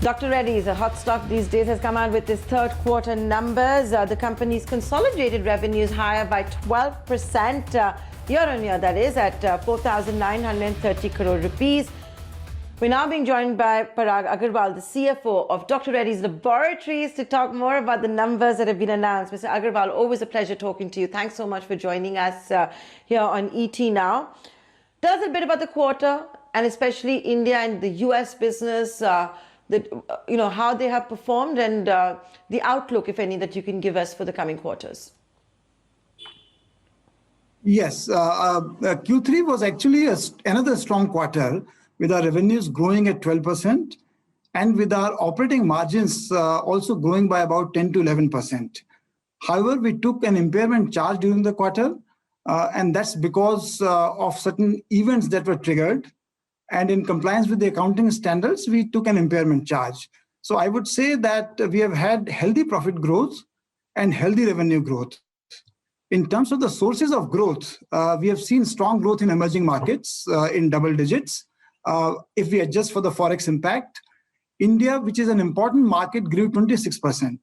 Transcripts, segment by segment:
Dr. Reddy is a hot stock these days, has come out with its third quarter numbers. The company's consolidated revenues higher by 12% year-on-year, that is, at 4,930 crore rupees. We're now being joined by Parag Agarwal, the CFO of Dr. Reddy's Laboratories, to talk more about the numbers that have been announced. Mr. Agarwal, always a pleasure talking to you. Thanks so much for joining us here on ET Now. Tell us a bit about the quarter, and especially India and the US business, how they have performed, and the outlook, if any, that you can give us for the coming quarters. Yes, Q3 was actually another strong quarter, with our revenues growing at 12% and with our operating margins also growing by about 10 to 11%. However, we took an impairment charge during the quarter, and that's because of certain events that were triggered. And in compliance with the accounting standards, we took an impairment charge. So I would say that we have had healthy profit growth and healthy revenue growth. In terms of the sources of growth, we have seen strong growth in emerging markets in double digits. If we adjust for the Forex impact, India, which is an important market, grew 26%,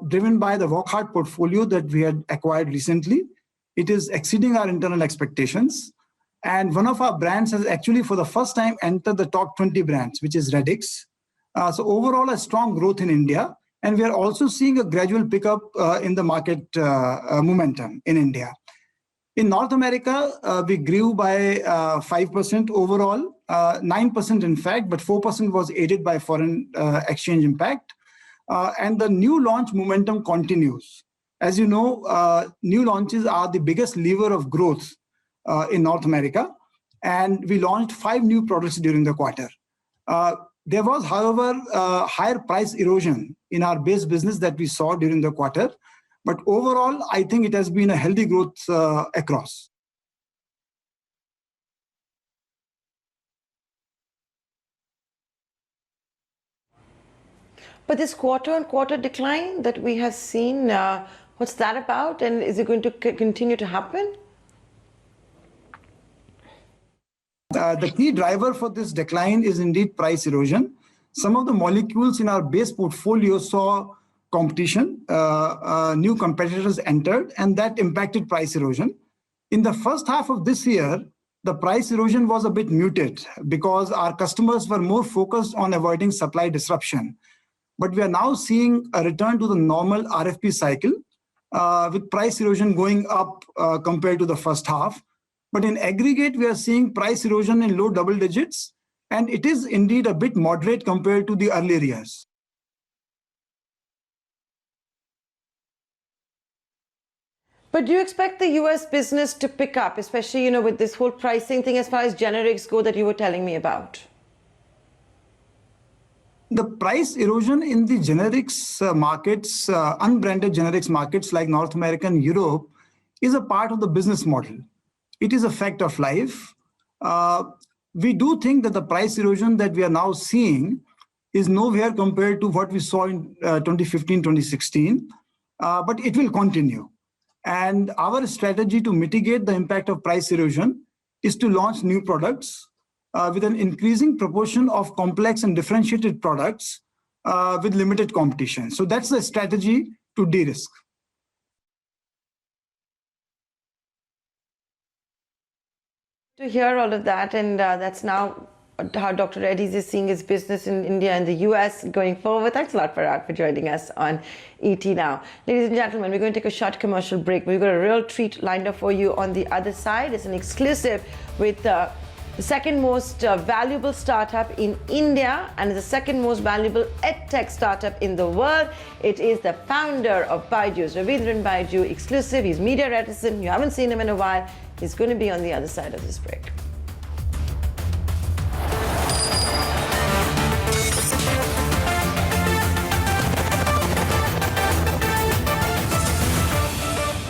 driven by the Work Hard portfolio that we had acquired recently. It is exceeding our internal expectations. And one of our brands has actually, for the first time, entered the top 20 brands, which is Reddy. So overall, a strong growth in India. And we are also seeing a gradual pickup in the market momentum in India. In North America, we grew by 5% overall, 9% in fact, but 4% was aided by foreign exchange impact. And the new launch momentum continues. As you know, new launches are the biggest lever of growth in North America. And we launched 5 new products during the quarter. There was, however, higher price erosion in our base business that we saw during the quarter. But overall, I think it has been a healthy growth across. But this quarter-on-quarter decline that we have seen, what's that about? And is it going to continue to happen? The key driver for this decline is indeed price erosion. Some of the molecules in our base portfolio saw competition, new competitors entered, and that impacted price erosion. In the first half of this year, the price erosion was a bit muted because our customers were more focused on avoiding supply disruption. But we are now seeing a return to the normal RFP cycle, with price erosion going up compared to the first half. But in aggregate, we are seeing price erosion in low double digits, and it is indeed a bit moderate compared to the earlier years. But do you expect the US business to pick up, especially, with this whole pricing thing as far as generics go that you were telling me about? The price erosion in the generics markets, unbranded generics markets like North America and Europe, is a part of the business model. It is a fact of life. We do think that the price erosion that we are now seeing is nowhere compared to what we saw in 2015, 2016, but it will continue. And our strategy to mitigate the impact of price erosion is to launch new products with an increasing proportion of complex and differentiated products with limited competition. So that's the strategy to de-risk. To hear all of that, and that's now how Dr. Reddy's is seeing his business in India and the US going forward. Thanks a lot, Parag, for joining us on ET Now. Ladies and gentlemen, we're going to take a short commercial break. We've got a real treat lined up for you on the other side. It's an exclusive with the second most valuable startup in India and the second most valuable edtech startup in the world. It is the founder of Byju's, Ravindran Byju, exclusive. He's media reticent. You haven't seen him in a while. He's going to be on the other side of this break.